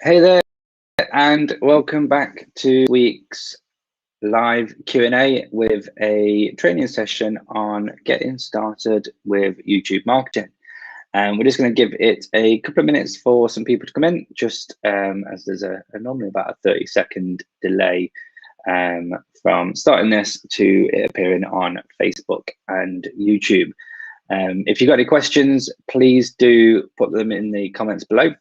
Hey there, and welcome back to week's live Q&A with a training session on getting started with YouTube marketing. And we're just going to give it a couple of minutes for some people to come in, just as there's a normally about a 30-second delay from starting this to it appearing on Facebook and YouTube. If you've got any questions, please do put them in the comments below,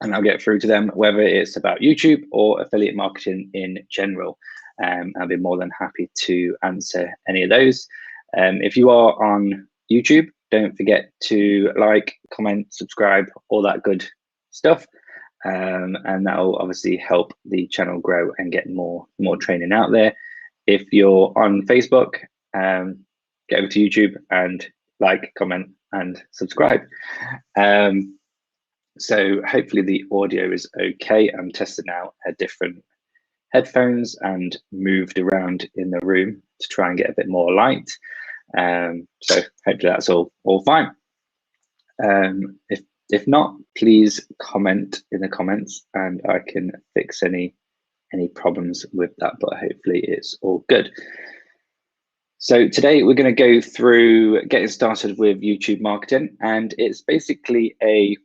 and I'll get through to them, whether it's about YouTube or affiliate marketing in general. I'll be more than happy to answer any of those. If you are on YouTube, don't forget to like, comment, subscribe, all that good stuff. And that will obviously help the channel grow and get more training out there. If you're on Facebook, get over to YouTube and like, comment, and subscribe. So hopefully the audio is okay. I'm testing out a different headphones and moved around in the room to try and get a bit more light. So hopefully that's all fine. If not, please comment in the comments and I can fix any problems with that, but hopefully it's all good. So today we're going to go through getting started with YouTube marketing, and it's basically a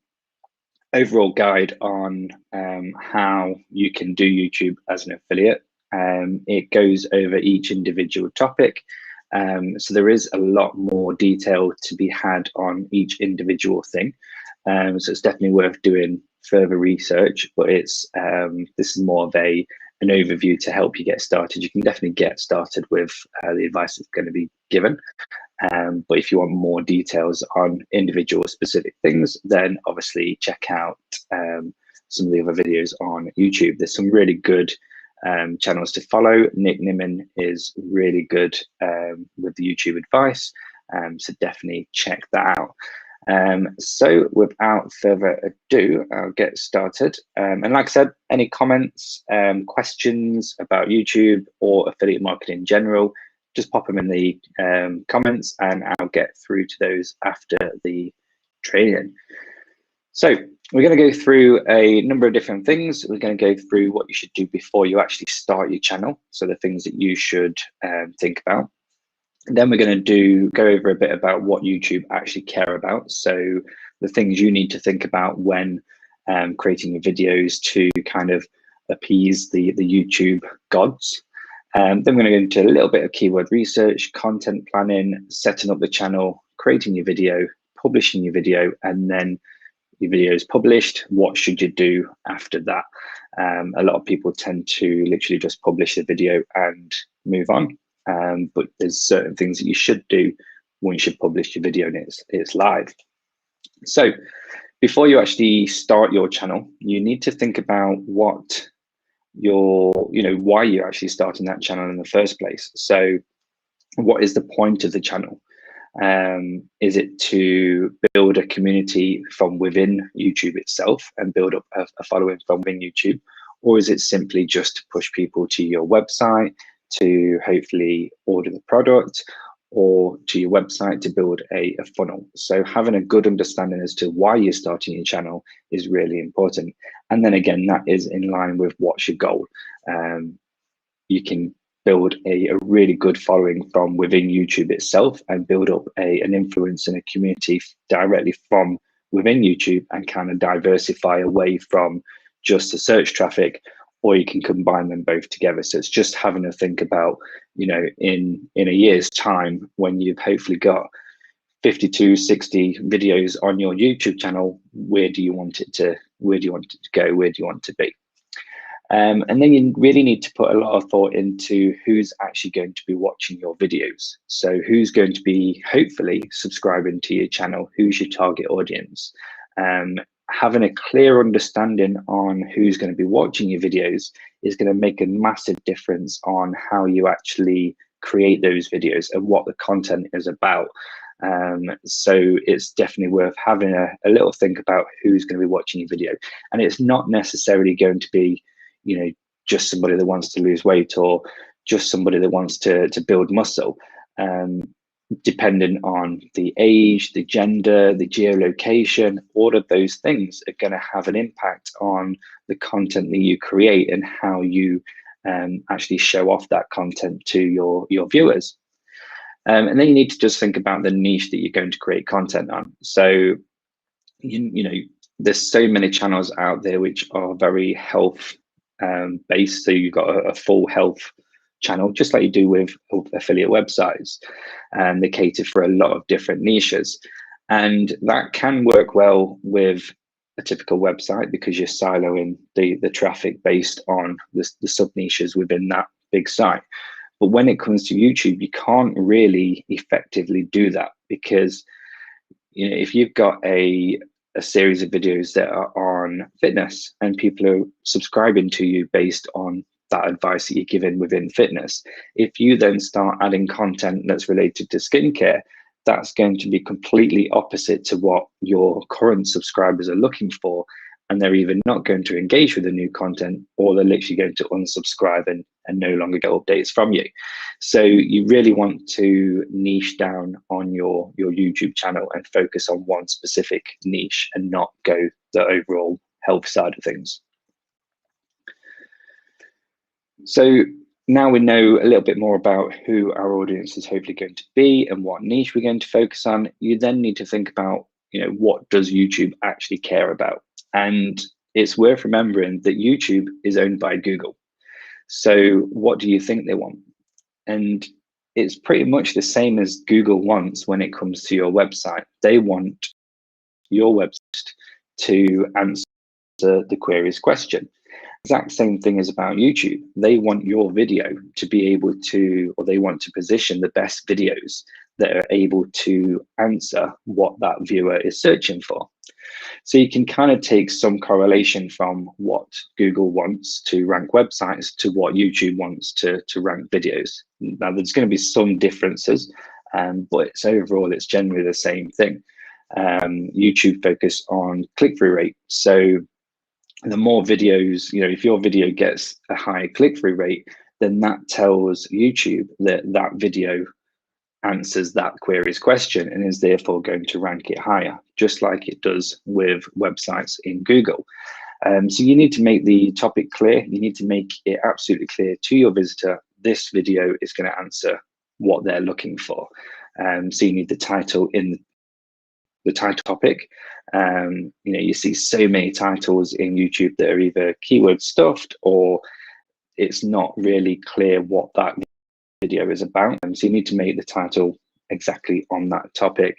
overall guide on how you can do YouTube as an affiliate. It goes over each individual topic. So there is a lot more detail to be had on each individual thing. So it's definitely worth doing further research, but it's this is more of an overview to help you get started. You can definitely get started with the advice that's going to be given. But if you want more details on individual specific things, then obviously check out some of the other videos on YouTube. There's some really good channels to follow. Nick Nimmin is really good with the YouTube advice, so definitely check that out. So without further ado, I'll get started. And like I said, any comments, questions about YouTube or affiliate marketing in general, just pop them in the comments and I'll get through to those after the training. So we're going to go through a number of different things. We're going to go through what you should do before you actually start your channel. So the things that you should think about. And then we're going to go over a bit about what YouTube actually care about. So the things you need to think about when creating your videos to kind of appease the YouTube gods. Then we're going to go into a little bit of keyword research, content planning, setting up the channel, creating your video, publishing your video, and then your video is published. What should you do after that? A lot of people tend to literally just publish the video and move on. But there's certain things that you should do once you publish your video and it's live. So before you actually start your channel, you need to think about what why you're actually starting that channel in the first place. So what is the point of the channel? Is it to build a community from within YouTube itself and build up a following from within YouTube? Or is it simply just to push people to your website to hopefully order the product, or to your website to build a funnel? So having a good understanding as to why you're starting your channel is really important. And then again, that is in line with what's your goal. You can build a really good following from within YouTube itself and build up an influence and a community directly from within YouTube and kind of diversify away from just the search traffic, or you can combine them both together. So it's just having to think about, in a year's time, when you've hopefully got 52, 60 videos on your YouTube channel, where do you want it to go? Where do you want it to be? And then you really need to put a lot of thought into who's actually going to be watching your videos. So who's going to be hopefully subscribing to your channel? Who's your target audience? Having a clear understanding on who's going to be watching your videos is going to make a massive difference on how you actually create those videos and what the content is about. So it's definitely worth having a little think about who's going to be watching your video. And it's not necessarily going to be, just somebody that wants to lose weight or just somebody that wants to build muscle. dependent on the age, the gender, the geolocation, all of those things are going to have an impact on the content that you create and how you actually show off that content to your viewers. And then you need to just think about the niche that you're going to create content on. So, you know, there's so many channels out there which are very health based. So you've got a full health channel, just like you do with affiliate websites, and they cater for a lot of different niches, and that can work well with a typical website because you're siloing the traffic based on the sub niches within that big site. But when it comes to YouTube, you can't really effectively do that, because if you've got a series of videos that are on fitness and people are subscribing to you based on that advice that you're given within fitness, if you then start adding content that's related to skincare, that's going to be completely opposite to what your current subscribers are looking for, and they're either not going to engage with the new content, or they're literally going to unsubscribe and no longer get updates from you. So you really want to niche down on your YouTube channel and focus on one specific niche and not go the overall health side of things. So now we know a little bit more about who our audience is hopefully going to be and what niche we're going to focus on. You then need to think about, what does YouTube actually care about? And it's worth remembering that YouTube is owned by Google. So what do you think they want? And it's pretty much the same as Google wants when it comes to your website. They want your website to answer the queries question. Exact same thing is about YouTube. They want your video to be able to, or they want to position the best videos that are able to answer what that viewer is searching for. So you can kind of take some correlation from what Google wants to rank websites to what YouTube wants to rank videos. Now, there's going to be some differences, but overall, it's generally the same thing. YouTube focus on click-through rate. So the more videos, if your video gets a higher click-through rate, then that tells YouTube that that video answers that query's question and is therefore going to rank it higher, just like it does with websites in Google. So you need to make the topic clear. You need to make it absolutely clear to your visitor, this video is going to answer what they're looking for. So you need the title in the title topic. You see so many titles in YouTube that are either keyword stuffed or it's not really clear what that video is about. So you need to make the title exactly on that topic.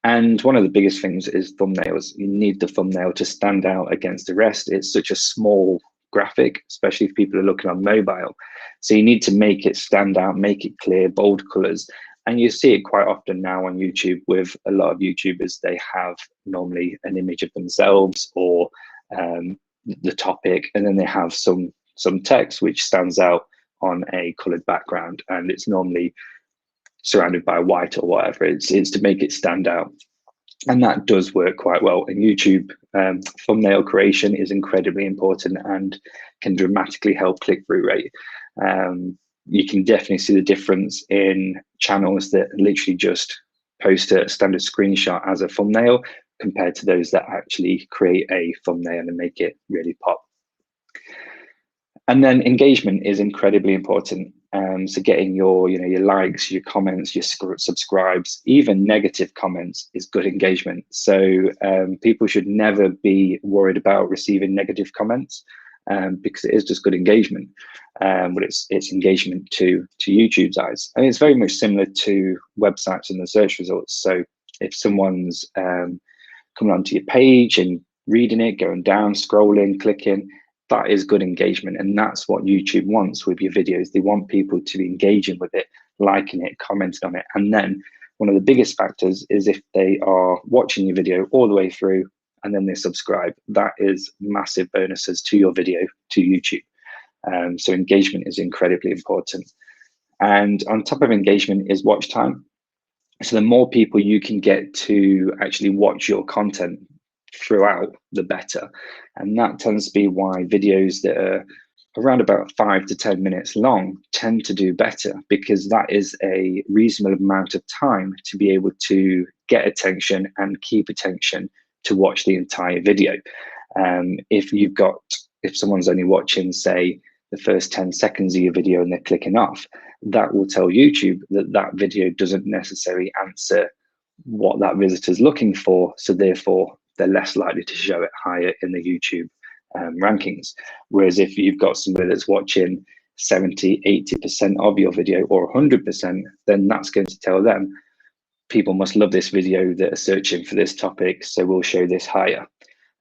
And one of the biggest things is thumbnails. You need the thumbnail to stand out against the rest. It's such a small graphic, especially if people are looking on mobile. So you need to make it stand out, make it clear, bold colors. And you see it quite often now on YouTube with a lot of YouTubers. They have normally an image of themselves or the topic, and then they have some text which stands out on a colored background, and it's normally surrounded by white or whatever. It's to make it stand out, and that does work quite well. And YouTube thumbnail creation is incredibly important and can dramatically help click-through rate. You can definitely see the difference in channels that literally just post a standard screenshot as a thumbnail compared to those that actually create a thumbnail and make it really pop. And then engagement is incredibly important. So getting your likes, your comments, your subscribes, even negative comments is good engagement. So people should never be worried about receiving negative comments because it is just good engagement. But it's engagement to YouTube's eyes. And it's very much similar to websites and the search results. So if someone's coming onto your page and reading it, going down, scrolling, clicking, that is good engagement. And that's what YouTube wants with your videos. They want people to be engaging with it, liking it, commenting on it. And then one of the biggest factors is if they are watching your video all the way through and then they subscribe. That is massive bonuses to your video, to YouTube. So engagement is incredibly important. And on top of engagement is watch time. So the more people you can get to actually watch your content throughout, the better. And that tends to be why videos that are around about 5 to 10 minutes long tend to do better, because that is a reasonable amount of time to be able to get attention and keep attention to watch the entire video. If someone's only watching, say, the first 10 seconds of your video and they're clicking off, that will tell YouTube that that video doesn't necessarily answer what that visitor's looking for, so therefore they're less likely to show it higher in the YouTube rankings. Whereas if you've got somebody that's watching 70, 80% of your video, or 100%, then that's going to tell them people must love this video that are searching for this topic, so we'll show this higher.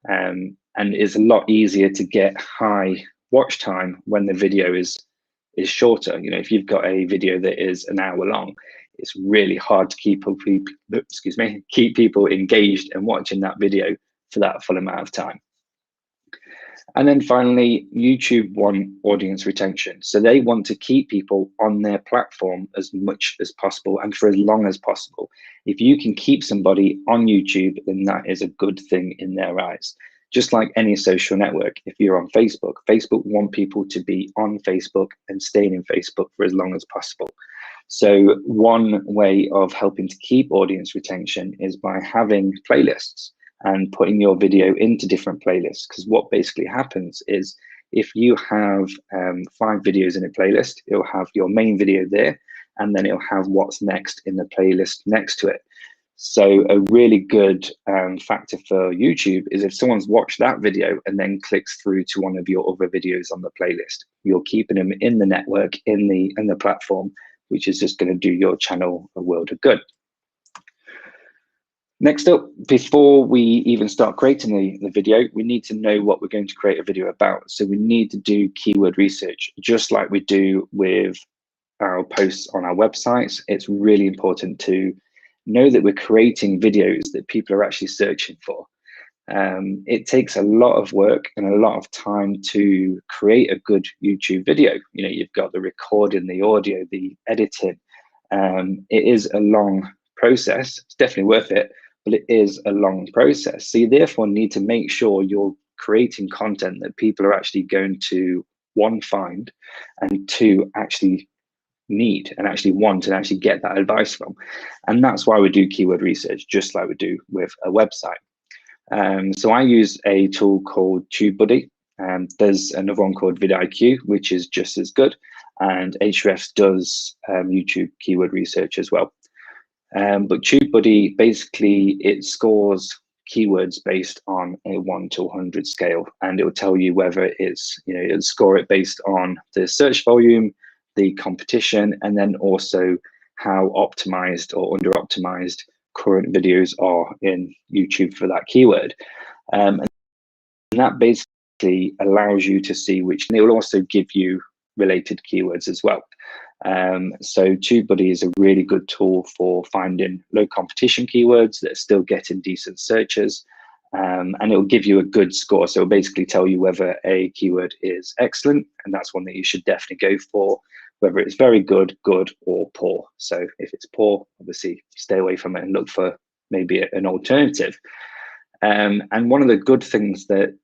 And it's a lot easier to get high watch time when the video is shorter. You know, if you've got a video that is an hour long, it's really hard to keep people engaged and watching that video for that full amount of time. And then finally, YouTube want audience retention. So they want to keep people on their platform as much as possible and for as long as possible. If you can keep somebody on YouTube, then that is a good thing in their eyes. Just like any social network, if you're on Facebook, Facebook want people to be on Facebook and staying in Facebook for as long as possible. So one way of helping to keep audience retention is by having playlists and putting your video into different playlists. Because what basically happens is, if you have 5 videos in a playlist, it'll have your main video there, and then it'll have what's next in the playlist next to it. So a really good factor for YouTube is if someone's watched that video and then clicks through to one of your other videos on the playlist, you're keeping them in the network, in the platform, which is just going to do your channel a world of good. Next up, before we even start creating the video, we need to know what we're going to create a video about. So we need to do keyword research, just like we do with our posts on our websites. It's really important to know that we're creating videos that people are actually searching for. It takes a lot of work and a lot of time to create a good YouTube video. You know, you've got the recording, the audio, the editing. It is a long process. It's definitely worth it, but it is a long process. So you therefore need to make sure you're creating content that people are actually going to, 1, find, and 2, actually need and actually want and actually get that advice from. And that's why we do keyword research, just like we do with a website. So I use a tool called TubeBuddy. There's another one called vidIQ, which is just as good. And Ahrefs does YouTube keyword research as well. But TubeBuddy, basically, it scores keywords based on a 1 to 100 scale, and it will tell you whether it's, you know, it'll score it based on the search volume, the competition, and then also how optimized or under optimized current videos are in YouTube for that keyword. And that basically allows you to see which, and it will also give you related keywords as well. So TubeBuddy is a really good tool for finding low competition keywords that are still getting decent searches, and it will give you a good score. So it'll basically tell you whether a keyword is excellent, and that's one that you should definitely go for, whether it's very good, good, or poor. So if it's poor, obviously stay away from it and look for maybe an alternative. And one of the good things that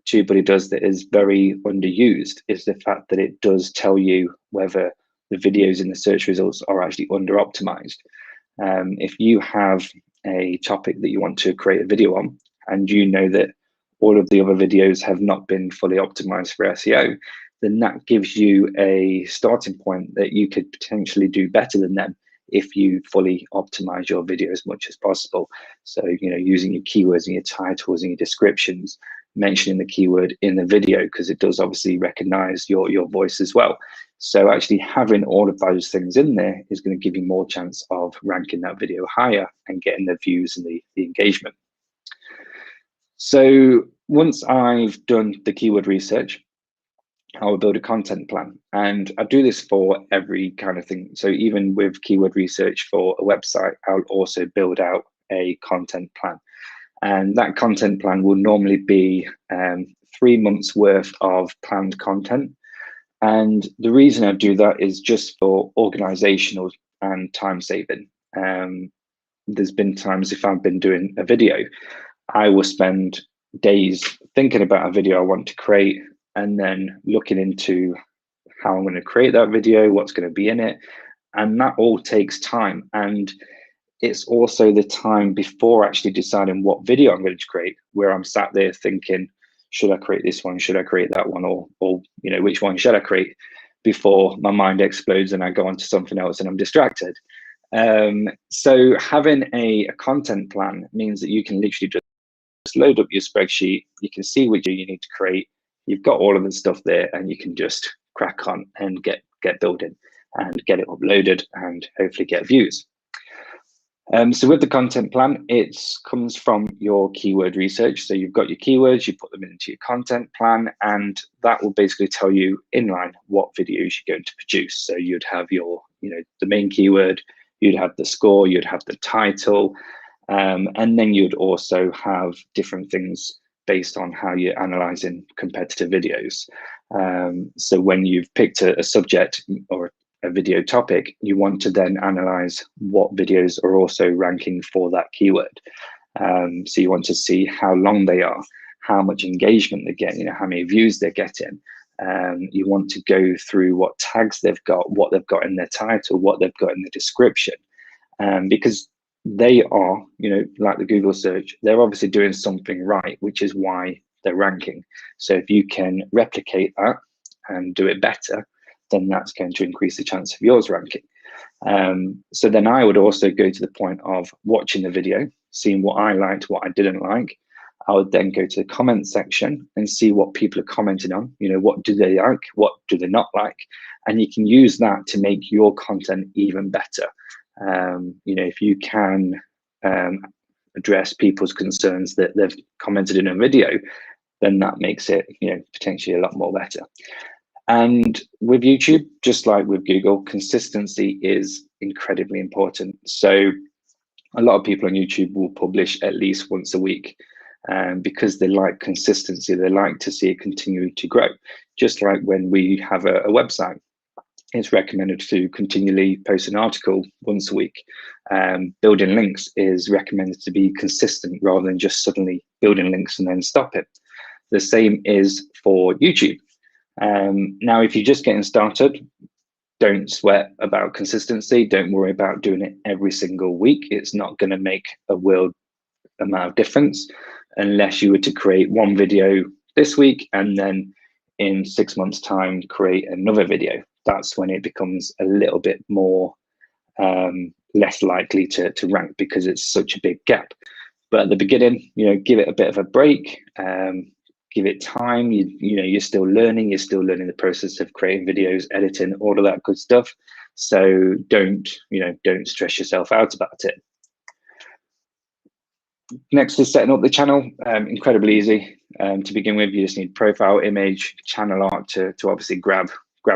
TubeBuddy does that is very underused is the fact that it does tell you whether the videos in the search results are actually under optimized. If you have a topic that you want to create a video on, and you know that all of the other videos have not been fully optimized for SEO, then that gives you a starting point that you could potentially do better than them if you fully optimize your video as much as possible. So, you know, using your keywords and your titles and your descriptions, mentioning the keyword in the video, because it does obviously recognize your voice as well. So actually having all of those things in there is going to give you more chance of ranking that video higher and getting the views and the engagement. So once I've done the keyword research, I will build a content plan, and I do this for every kind of thing. So even with keyword research for a website, I'll also build out a content plan. And that content plan will normally be 3 months worth of planned content. And the reason I do that is just for organizational and time saving. There's been times if I've been doing a video, I will spend days thinking about a video I want to create, and then looking into how I'm going to create that video, what's going to be in it. And that all takes time. And it's also the time before actually deciding what video I'm going to create, where I'm sat there thinking, should I create this one? Should I create that one? Or which one should I create, before my mind explodes and I go on to something else and I'm distracted. So having a content plan means that you can literally just load up your spreadsheet. You can see which you need to create. You've got all of the stuff there, and you can just crack on and get building and get it uploaded and hopefully get views. So with the content plan, it comes from your keyword research. So you've got your keywords, you put them into your content plan, and that will basically tell you inline what videos you're going to produce. So you'd have your, the main keyword, you'd have the score, you'd have the title, and then you'd also have different things based on how you're analyzing competitor videos. So when you've picked a subject or a video topic, you want to then analyze what videos are also ranking for that keyword. So you want to see how long they are, how much engagement they're getting, how many views they're getting. You want to go through what tags they've got, what they've got in their title, what they've got in the description, because they are, like the Google search, they're obviously doing something right, which is why they're ranking. So if you can replicate that and do it better, then that's going to increase the chance of yours ranking. So then I would also go to the point of watching the video, seeing what I liked, what I didn't like. I would then go to the comment section and see what people are commenting on. What do they like? What do they not like? And you can use that to make your content even better. If you can address people's concerns that they've commented in a video, then that makes it, potentially a lot more better. And with YouTube, just like with Google, consistency is incredibly important. So a lot of people on YouTube will publish at least once a week, because they like consistency. They like to see it continue to grow. Just like when we have a website, it's recommended to continually post an article once a week. Building links is recommended to be consistent rather than just suddenly building links and then stop it. The same is for YouTube. Now, if you're just getting started, don't sweat about consistency. Don't worry about doing it every single week. It's not going to make a world amount of difference unless you were to create one video this week and then in 6 months' time create another video. That's when it becomes a little bit more less likely to rank, because it's such a big gap. But at the beginning, give it a bit of a break. Give it time. You're still learning. You're still learning the process of creating videos, editing, all of that good stuff. So don't stress yourself out about it. Next is setting up the channel. Incredibly easy. To begin with, you just need profile image, channel art to obviously grab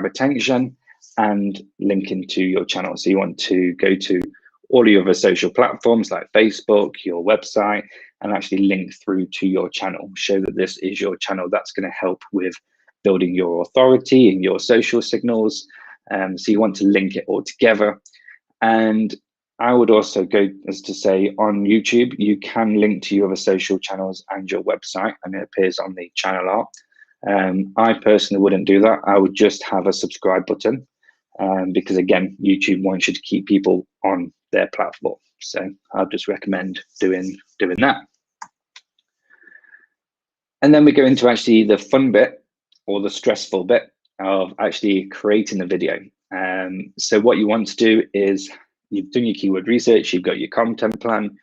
attention, and link into your channel. So you want to go to all your other social platforms like Facebook, your website, and actually link through to your channel. Show that this is your channel. That's going to help with building your authority and your social signals. So you want to link it all together. And I would also go as to say, on YouTube, you can link to your other social channels and your website, and it appears on the channel art. I personally wouldn't do that. I would just have a subscribe button, because again, YouTube wants you to keep people on their platform. So I'd just recommend doing that. And then we go into actually the fun bit, or the stressful bit of actually creating the video. So what you want to do is, you've done your keyword research, you've got your content plan.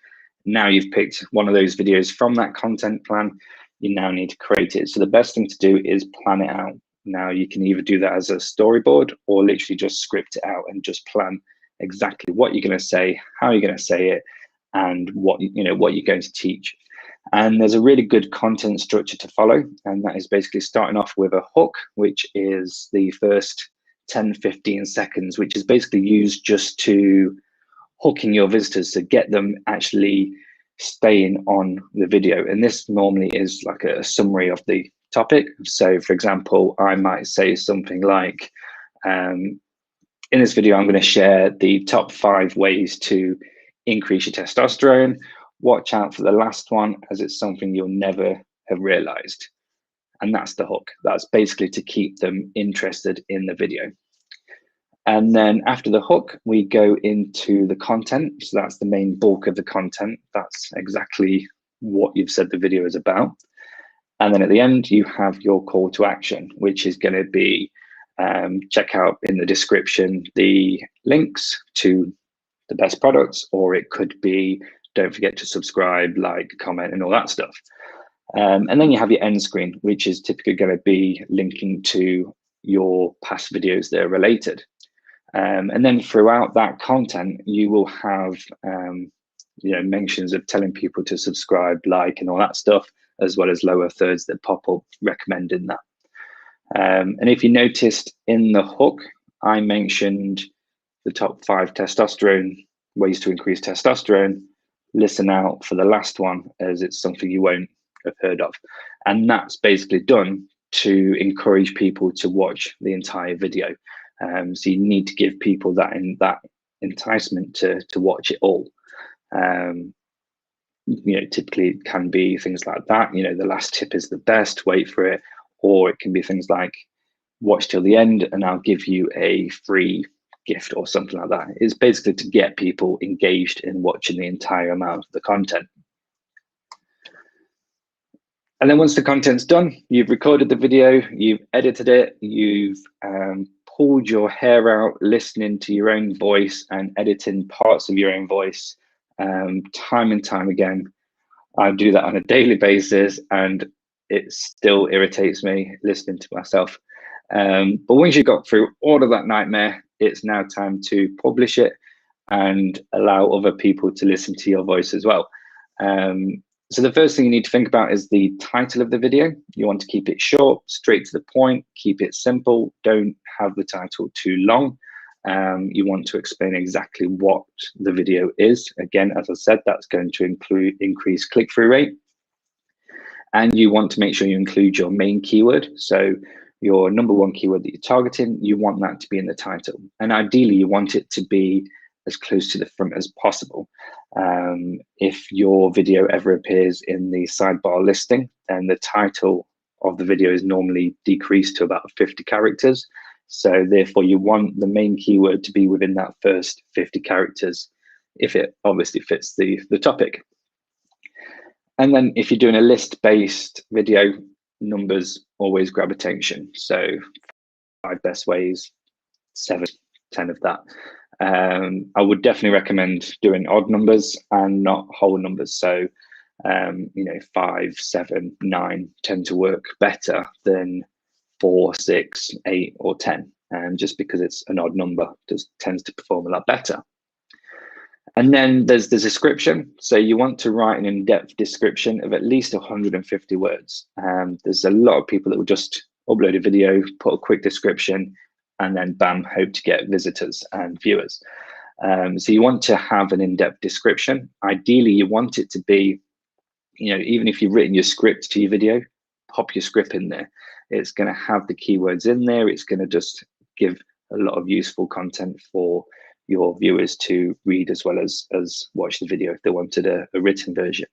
Now you've picked one of those videos from that content plan. You now need to create it. So the best thing to do is plan it out. Now you can either do that as a storyboard, or literally just script it out and just plan exactly what you're going to say, how you're going to say it, and what you're going to teach. And there's a really good content structure to follow, and that is basically starting off with a hook, which is the first 10-15 seconds, which is basically used just to hooking your visitors, to get them actually staying on the video. And this normally is like a summary of the topic. So for example, I might say something like, in this video, I'm going to share the top 5 ways to increase your testosterone. Watch out for the last one, as it's something you'll never have realized. and that's the hook. That's basically to keep them interested in the video. And then after the hook, we go into the content. So that's the main bulk of the content. That's exactly what you've said the video is about. And then at the end, you have your call to action, which is going to be check out in the description the links to the best products, or it could be don't forget to subscribe, like, comment, and all that stuff. And then you have your end screen, which is typically going to be linking to your past videos that are related. And then throughout that content, you will have mentions of telling people to subscribe, like, and all that stuff, as well as lower thirds that pop up recommending that. And if you noticed in the hook, I mentioned the top 5 testosterone ways to increase testosterone. Listen out for the last one, as it's something you won't have heard of. And that's basically done to encourage people to watch the entire video. So you need to give people that enticement to watch it all. Typically it can be things like that. The last tip is the best, wait for it. Or it can be things like watch till the end and I'll give you a free gift or something like that. It's basically to get people engaged in watching the entire amount of the content. And then once the content's done, you've recorded the video, you've edited it, you've pulled your hair out, listening to your own voice and editing parts of your own voice time and time again. I do that on a daily basis and it still irritates me listening to myself. But once you've got through all of that nightmare, it's now time to publish it and allow other people to listen to your voice as well. So the first thing you need to think about is the title of the video. You want to keep it short, straight to the point, keep it simple. Don't have the title too long. You want to explain exactly what the video is. Again, as I said, that's going to increase click-through rate. And you want to make sure you include your main keyword. So your number 1 keyword that you're targeting, you want that to be in the title. And ideally, you want it to be as close to the front as possible. If your video ever appears in the sidebar listing, then the title of the video is normally decreased to about 50 characters. So therefore, you want the main keyword to be within that first 50 characters, if it obviously fits the topic. And then if you're doing a list-based video, numbers always grab attention. So 5 best ways, 7, 10 of that. I would definitely recommend doing odd numbers and not whole numbers. So, 5, 7, 9 tend to work better than 4, 6, 8, or 10. Just because it's an odd number, just tends to perform a lot better. And then there's the description. So you want to write an in-depth description of at least 150 words. There's a lot of people that will just upload a video, put a quick description, and then bam, hope to get visitors and viewers. So you want to have an in-depth description. Ideally, you want it to be, even if you've written your script to your video, pop your script in there. It's going to have the keywords in there. It's going to just give a lot of useful content for your viewers to read as well as watch the video if they wanted a written version.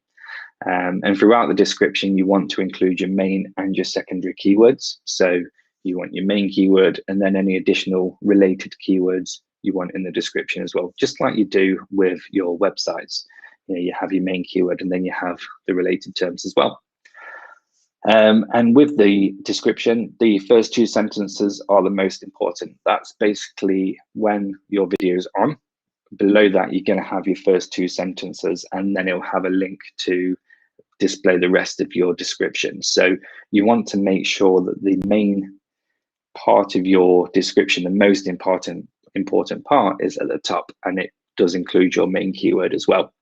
And throughout the description, you want to include your main and your secondary keywords. So you want your main keyword and then any additional related keywords you want in the description as well, just like you do with your websites. You have your main keyword and then you have the related terms as well. And with the description, the first 2 sentences are the most important. That's basically when your video is on. Below that, you're going to have your first 2 sentences, and then it'll have a link to display the rest of your description. So you want to make sure that the main part of your description, the most important part, is at the top, and it does include your main keyword as well.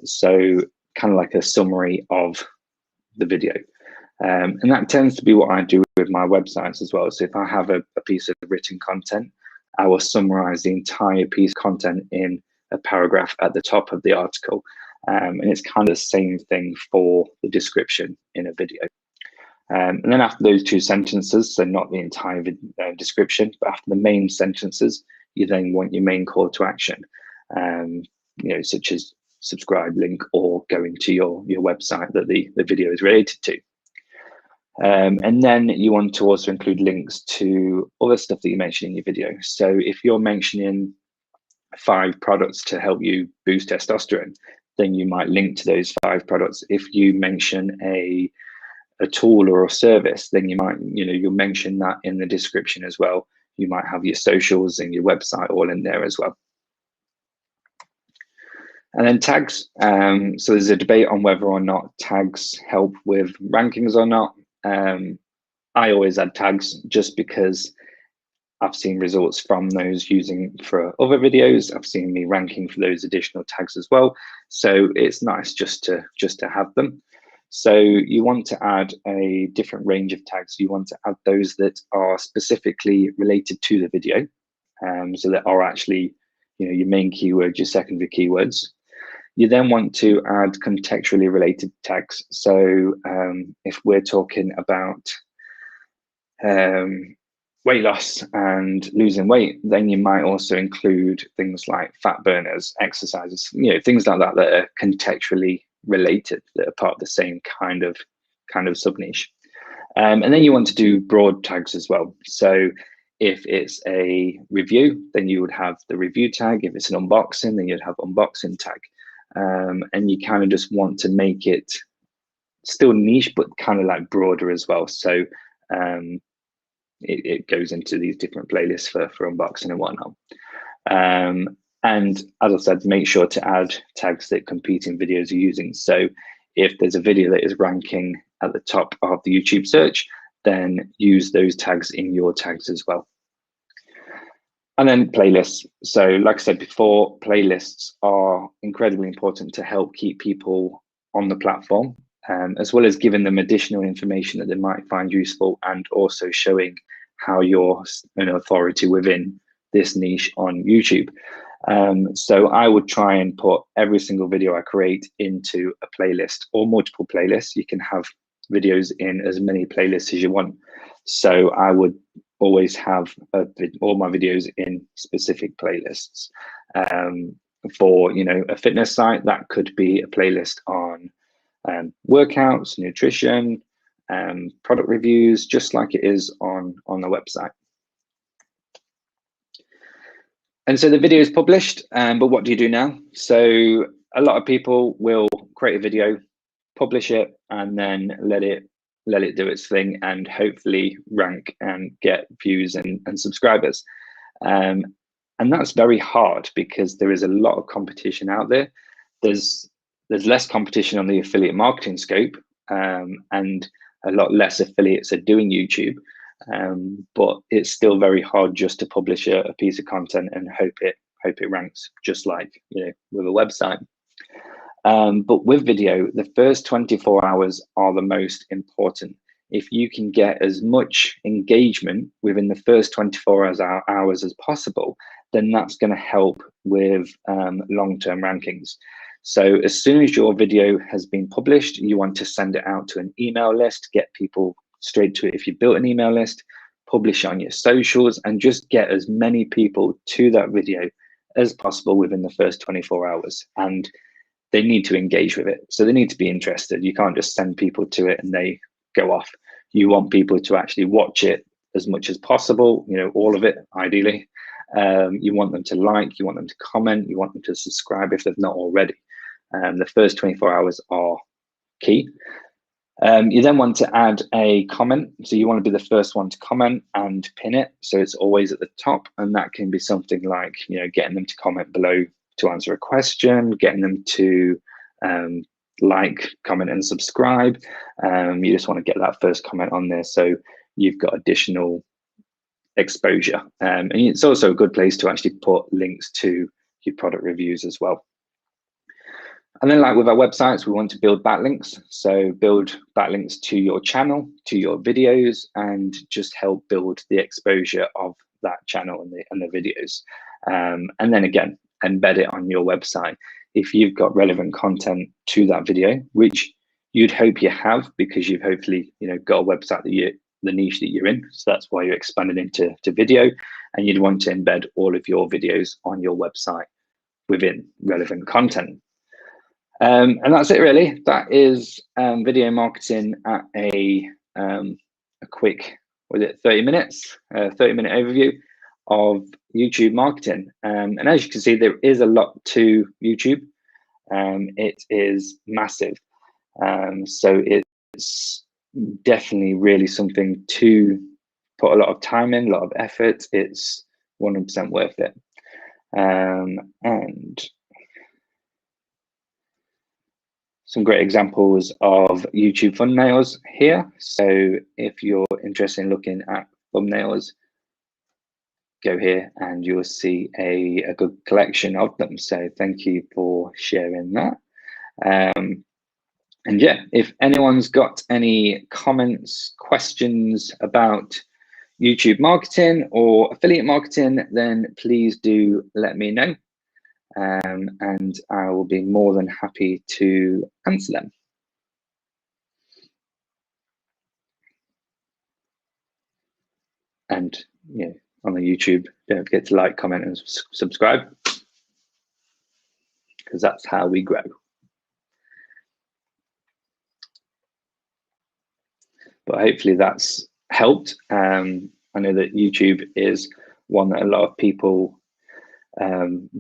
So kind of like a summary of the video. And that tends to be what I do with my websites as well. So if I have a piece of written content, I will summarize the entire piece of content in a paragraph at the top of the article. And it's kind of the same thing for the description in a video. And then after those 2 sentences, so not the entire description, but after the main sentences, you then want your main call to action, such as subscribe link or going to your website that the video is related to. And then you want to also include links to other stuff that you mention in your video. So if you're mentioning 5 products to help you boost testosterone, then you might link to those 5 products. If you mention a tool or a service, then you might, you'll mention that in the description as well. You might have your socials and your website all in there as well. And then tags. So there's a debate on whether or not tags help with rankings or not. I always add tags just because I've seen results from those using for other videos. I've seen me ranking for those additional tags as well. So it's nice just to have them. So you want to add a different range of tags. You want to add those that are specifically related to the video. So that are actually, your main keywords, your secondary keywords. You then want to add contextually related tags. So if we're talking about weight loss and losing weight, then you might also include things like fat burners, exercises, things like that that are contextually related, that are part of the same kind of sub niche. And then you want to do broad tags as well. So if it's a review, then you would have the review tag. If it's an unboxing, then you'd have unboxing tag. And you kind of just want to make it still niche, but kind of like broader as well. So it goes into these different playlists for unboxing and whatnot. And as I said, make sure to add tags that competing videos are using. So if there's a video that is ranking at the top of the YouTube search, then use those tags in your tags as well. And then playlists. So like I said before, playlists are incredibly important to help keep people on the platform, as well as giving them additional information that they might find useful, and also showing how you're an authority within this niche on YouTube. So I would try and put every single video I create into a playlist or multiple playlists. You can have videos in as many playlists as you want. So I would always have all my videos in specific playlists. For a fitness site, that could be a playlist on workouts, nutrition, product reviews, just like it is on the website. And so the video is published, but what do you do now? So a lot of people will create a video, publish it, and then let it do its thing, and hopefully rank and get views and subscribers. And that's very hard because there is a lot of competition out there. There's less competition on the affiliate marketing scope, and a lot less affiliates are doing YouTube. But it's still very hard just to publish a piece of content and hope it ranks, just like with a website. But with video, the first 24 hours are the most important. If you can get as much engagement within the first 24 hours as possible, then that's going to help with long-term rankings. So as soon as your video has been published, you want to send it out to an email list, get people straight to it. If you built an email list, publish on your socials, and just get as many people to that video as possible within the first 24 hours. And they need to engage with it. So they need to be interested. You can't just send people to it and they go off. You want people to actually watch it as much as possible, all of it, ideally. You want them to like, you want them to comment, you want them to subscribe if they've not already. The first 24 hours are key. You then want to add a comment. So you want to be the first one to comment and pin it, so it's always at the top. And that can be something like, getting them to comment below to answer a question, getting them to like, comment, and subscribe. You just want to get that first comment on there so you've got additional exposure. And it's also a good place to actually put links to your product reviews as well. And then, like with our websites, we want to build backlinks. So build backlinks to your channel, to your videos, and just help build the exposure of that channel and the videos. And then again, embed it on your website. If you've got relevant content to that video, which you'd hope you have, because you've hopefully got a website that the niche that you're in. So that's why you're expanding into video, and you'd want to embed all of your videos on your website within relevant content. And that's it really. That is video marketing at a a quick, was it 30 minutes, 30-minute overview of YouTube marketing. And as you can see, there is a lot to YouTube. It is massive. So it's definitely really something to put a lot of time in, a lot of effort. It's 100% worth it. And some great examples of YouTube thumbnails here. So if you're interested in looking at thumbnails, go here and you'll see a good collection of them. So thank you for sharing that. And yeah, if anyone's got any comments, questions about YouTube marketing or affiliate marketing, then please do let me know. And I will be more than happy to answer them. And you know, on the YouTube, don't forget to like, comment, and subscribe, because that's how we grow. But hopefully that's helped. I know that YouTube is one that a lot of people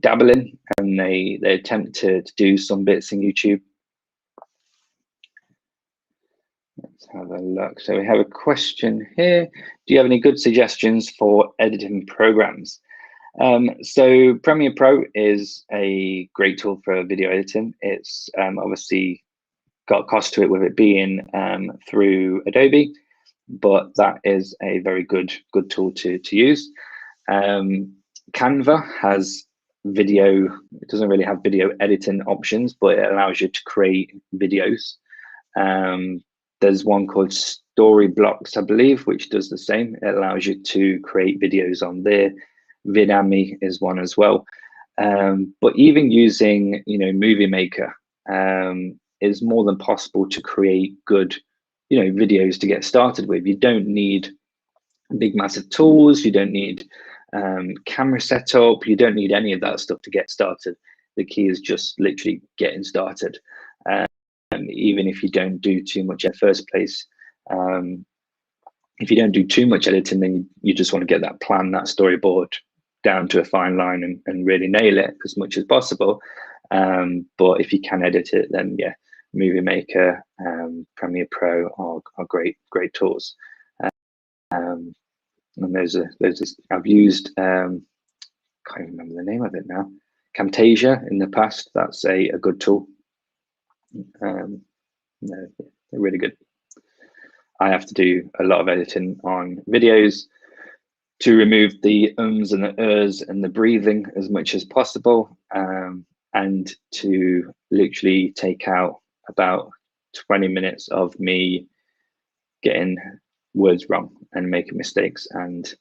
dabble in, and they attempt to do some bits in YouTube. Let's have a look. So we have a question here. Do you have any good suggestions for editing programs? So Premiere Pro is a great tool for video editing. It's obviously got a cost to it with it being through Adobe, but that is a very good tool to use. Canva has video. It doesn't really have video editing options, but it allows you to create videos. There's one called Storyblocks, I believe, which does the same. It allows you to create videos on there. Vidami is one as well. But even using, Movie Maker is more than possible to create good, videos to get started with. You don't need big, massive tools. You don't need camera setup. You don't need any of that stuff to get started. The key is just literally getting started. Even if you don't do too much in the first place, if you don't do too much editing, then you just want to get that plan, that storyboard down to a fine line and really nail it as much as possible. But if you can edit it, then yeah, Movie Maker, Premiere Pro are great tools. And those I've used, can't even remember the name of it now, Camtasia in the past. That's a good tool. No, they're really good. I have to do a lot of editing on videos to remove the ums and the ers and the breathing as much as possible, and to literally take out about 20 minutes of me getting words wrong and making mistakes and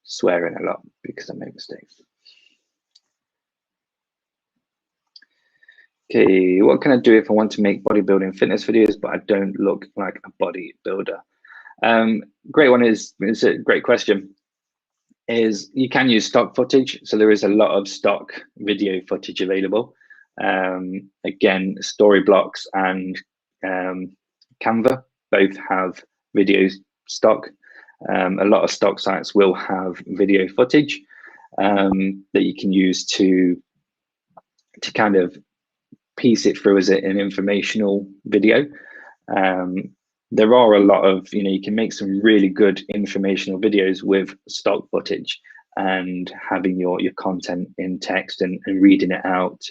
swearing a lot because I make mistakes. Okay, what can I do if I want to make bodybuilding fitness videos, but I don't look like a bodybuilder? Great one it's a great question. Is you can use stock footage. So there is a lot of stock video footage available. Again, Storyblocks and Canva both have videos stock. A lot of stock sites will have video footage that you can use to kind of piece it through as an informational video. There are a lot of, you can make some really good informational videos with stock footage and having your content in text and reading it out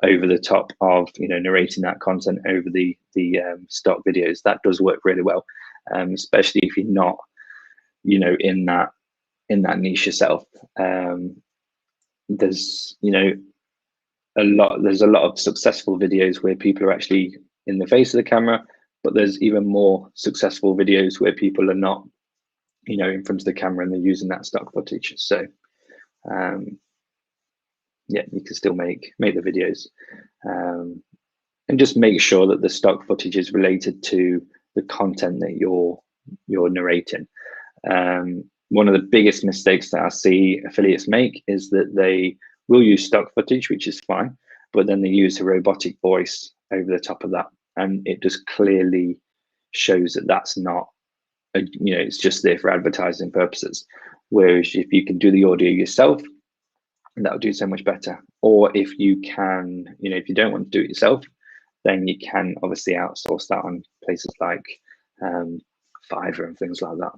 over the top of, narrating that content over the stock videos. That does work really well, especially if you're not, in that niche yourself. There's, there's a lot of successful videos where people are actually in the face of the camera, but there's even more successful videos where people are not, in front of the camera and they're using that stock footage. So yeah, you can still make the videos, and just make sure that the stock footage is related to the content that you're narrating. One of the biggest mistakes that I see affiliates make is that they will use stock footage, which is fine, but then they use a robotic voice over the top of that, and it just clearly shows that that's not, it's just there for advertising purposes. Whereas if you can do the audio yourself, that will do so much better. Or if you can, if you don't want to do it yourself, then you can obviously outsource that on places like Fiverr and things like that.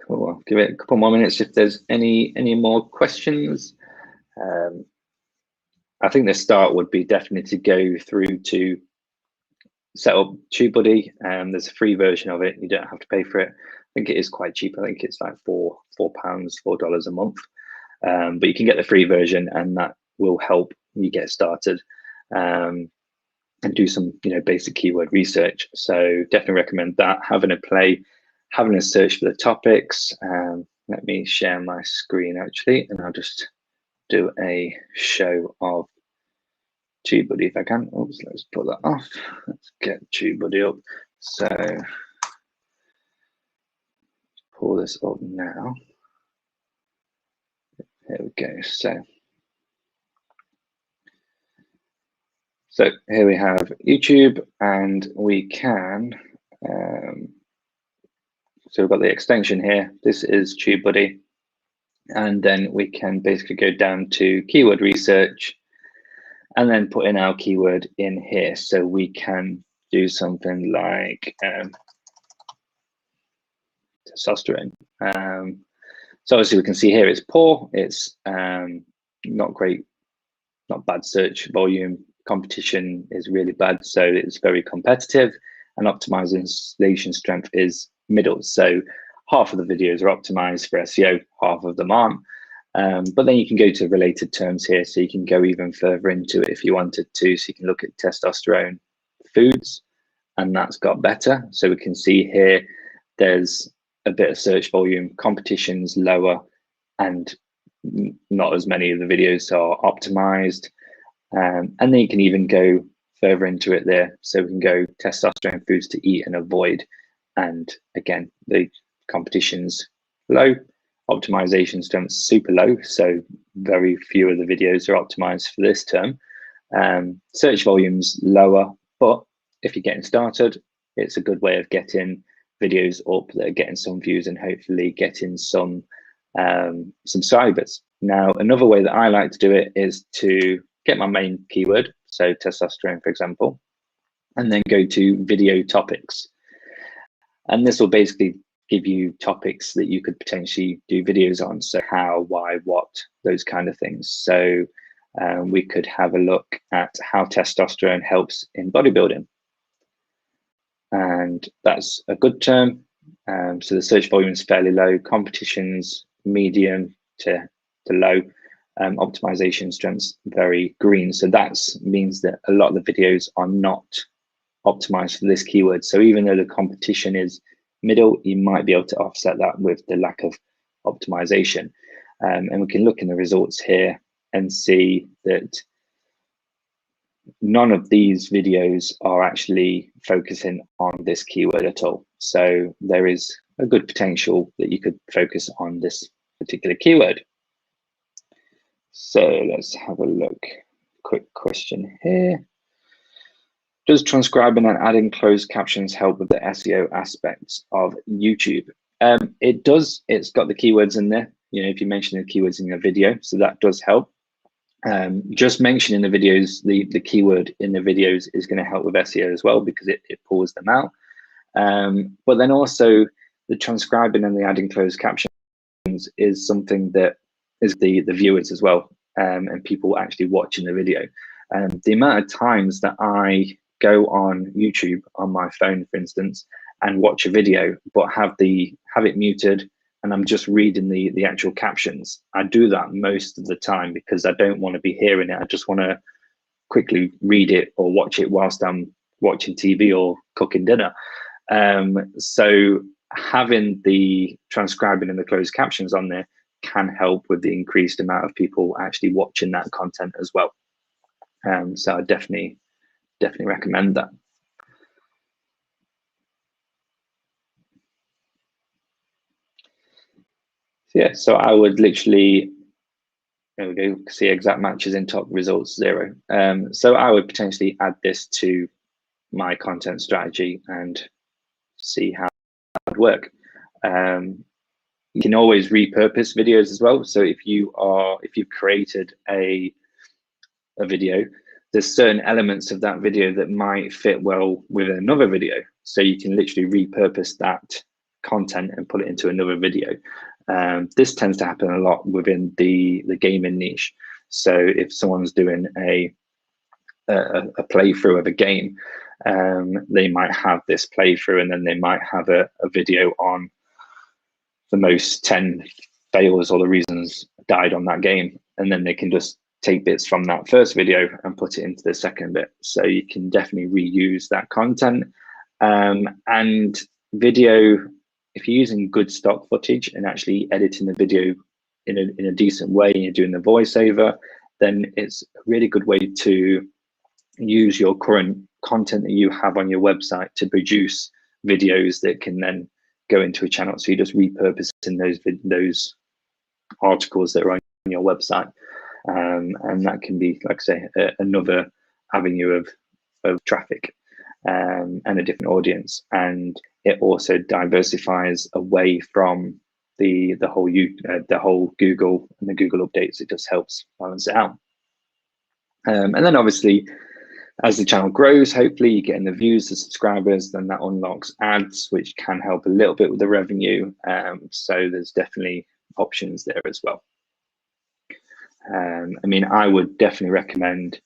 Cool. I'll give it a couple more minutes if there's any more questions. I think the start would be definitely to go through to set up TubeBuddy. There's a free version of it. You don't have to pay for it. I think it is quite cheap. I think it's like £4 a month. But you can get the free version, and that will help you get started and do some basic keyword research. So definitely recommend that. Having a play, having a search for the topics. Let me share my screen actually, and I'll just do a show of TubeBuddy if I can. Oops, let's put that off. Let's get TubeBuddy up. So pull this up now. Here we go. So here we have YouTube, and we can, so we've got the extension here. This is TubeBuddy. And then we can basically go down to keyword research and then put in our keyword in here. So we can do something like testosterone. So obviously we can see here it's poor, it's not great, not bad search volume, competition is really bad, so it's very competitive, and optimization strength is middle. So half of the videos are optimized for SEO, half of them aren't. But then you can go to related terms here, so you can go even further into it if you wanted to. So you can look at testosterone foods, and that's got better. So we can see here there's a bit of search volume, competition's lower, and not as many of the videos are optimized. And then you can even go further into it there. So we can go testosterone foods to eat and avoid. And again, the competition's low, optimization strength super low. So very few of the videos are optimized for this term. Search volume's lower, but if you're getting started, it's a good way of getting videos up that are getting some views and hopefully getting some subscribers. Now, another way that I like to do it is to get my main keyword, so testosterone, for example, and then go to video topics. And this will basically give you topics that you could potentially do videos on. So how, why, what, those kind of things. So we could have a look at how testosterone helps in bodybuilding. And that's a good term. So the search volume is fairly low, competition's medium to low, optimization strength's very green. So that means that a lot of the videos are not optimized for this keyword. So even though the competition is middle, you might be able to offset that with the lack of optimization. And we can look in the results here and see that none of these videos are actually focusing on this keyword at all. So there is a good potential that you could focus on this particular keyword. So let's have a look. Quick question here. Does transcribing and adding closed captions help with the SEO aspects of YouTube? It does. It's got the keywords in there. If you mention the keywords in your video, so that does help. Just mentioning the videos, the keyword in the videos is going to help with SEO as well, because it pulls them out. But then also the transcribing and the adding closed captions is something that is the viewers as well, and people actually watching the video. The amount of times that I go on YouTube on my phone, for instance, and watch a video, but have it muted, and I'm just reading the actual captions. I do that most of the time because I don't want to be hearing it. I just want to quickly read it or watch it whilst I'm watching TV or cooking dinner. So having the transcribing and the closed captions on there can help with the increased amount of people actually watching that content as well. So I definitely definitely recommend that. So yeah, so I would literally, there we go, see exact matches in top results 0. So I would potentially add this to my content strategy and see how it would work. You can always repurpose videos as well. So if you've created a video, there's certain elements of that video that might fit well with another video. So you can literally repurpose that content and put it into another video. This tends to happen a lot within the gaming niche. So if someone's doing a playthrough of a game, they might have this playthrough, and then they might have a video on the most 10 fails or the reasons died on that game, and then they can just take bits from that first video and put it into the second bit. So you can definitely reuse that content. And video, if you're using good stock footage and actually editing the video in a decent way, and you're doing the voiceover, then it's a really good way to use your current content that you have on your website to produce videos that can then go into a channel. So you're just repurposing those articles that are on your website, and that can be, like I say, another avenue of traffic, and a different audience. And it also diversifies away from the whole Google and the Google updates. It just helps balance it out. And then obviously, as the channel grows, hopefully you're getting the views, the subscribers, then that unlocks ads, which can help a little bit with the revenue. So there's definitely options there as well. I mean, I would definitely recommend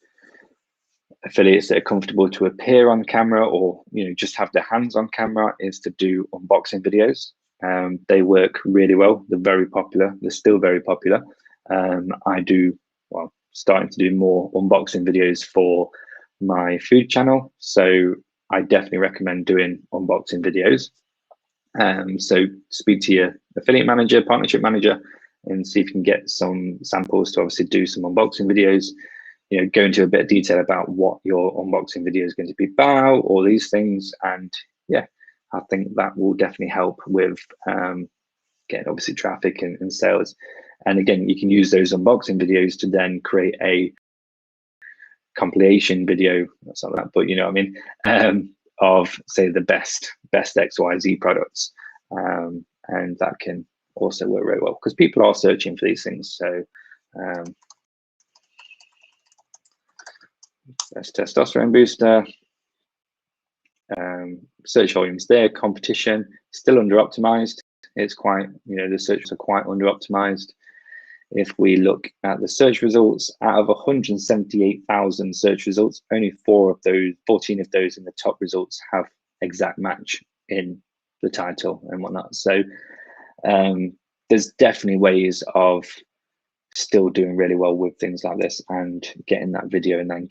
affiliates that are comfortable to appear on camera, or just have their hands on camera, is to do unboxing videos. They work really well. They're very popular. They're still very popular. Starting to do more unboxing videos for my food channel, so I definitely recommend doing unboxing videos. So speak to your affiliate manager, partnership manager, and see if you can get some samples to obviously do some unboxing videos. Go into a bit of detail about what your unboxing video is going to be about, all these things. And yeah, I think that will definitely help with getting obviously traffic and sales. And again, you can use those unboxing videos to then create a compilation video, that's not that, but you know what I mean, of say the best XYZ products, and that can also work very well because people are searching for these things. So best testosterone booster, search volumes there, competition still under optimized. It's quite, the searches are quite under optimized. If we look at the search results, out of 178,000 search results, only 14 of those in the top results have exact match in the title and whatnot. So there's definitely ways of still doing really well with things like this and getting that video and that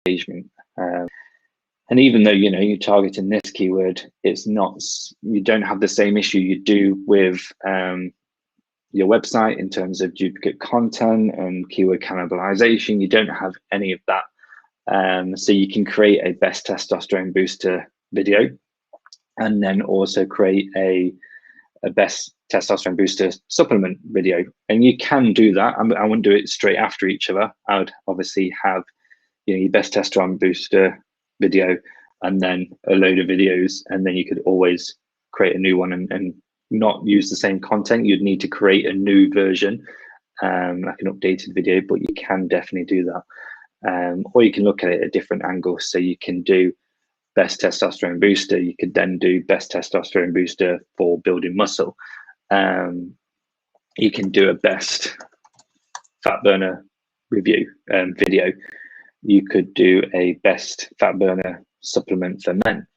engagement. And even though you're targeting this keyword, it's not, you don't have the same issue you do with your website in terms of duplicate content and keyword cannibalization. You don't have any of that. So you can create a best testosterone booster video, and then also create a best testosterone booster supplement video. And you can do that. I wouldn't do it straight after each other. I would obviously have your best testosterone booster video and then a load of videos, and then you could always create a new one and not use the same content. You'd need to create a new version, like an updated video, but you can definitely do that. Or you can look at it at different angles. So you can do best testosterone booster. You could then do best testosterone booster for building muscle. You can do a best fat burner review video. You could do a best fat burner supplement for men,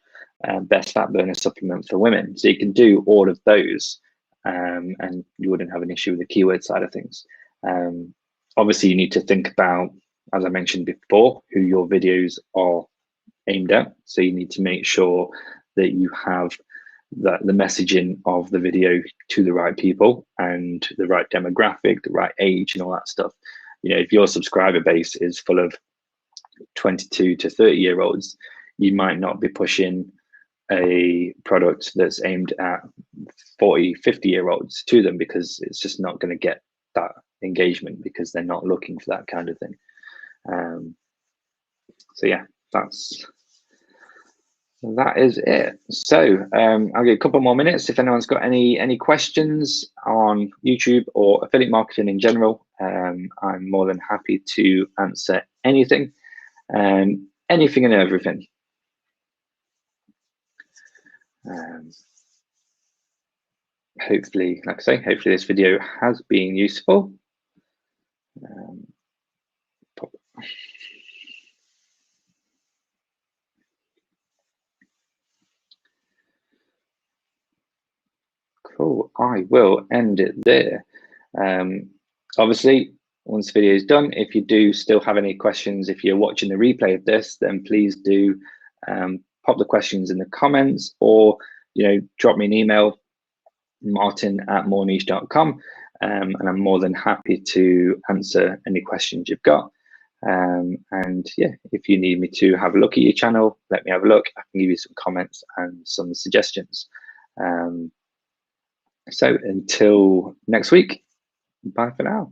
best fat burner supplement for women. So you can do all of those, and you wouldn't have an issue with the keyword side of things. Obviously, you need to think about, as I mentioned before, who your videos are aimed at. So you need to make sure that you have the messaging of the video to the right people and the right demographic, the right age, and all that stuff. If your subscriber base is full of 22 to 30-year-olds, you might not be pushing a product that's aimed at 40, 50-year-olds to them, because it's just not going to get that engagement, because they're not looking for that kind of thing. So yeah, that is it. So I'll give a couple more minutes if anyone's got any questions on YouTube or affiliate marketing in general. I'm more than happy to answer anything, anything and everything. Hopefully, like I say, hopefully this video has been useful. Cool, I will end it there. Obviously, once the video is done, if you do still have any questions, if you're watching the replay of this, then please do pop the questions in the comments, or drop me an email, martin@moreniche.com, and I'm more than happy to answer any questions you've got. And yeah, if you need me to have a look at your channel, let me have a look. I can give you some comments and some suggestions. So until next week, bye for now.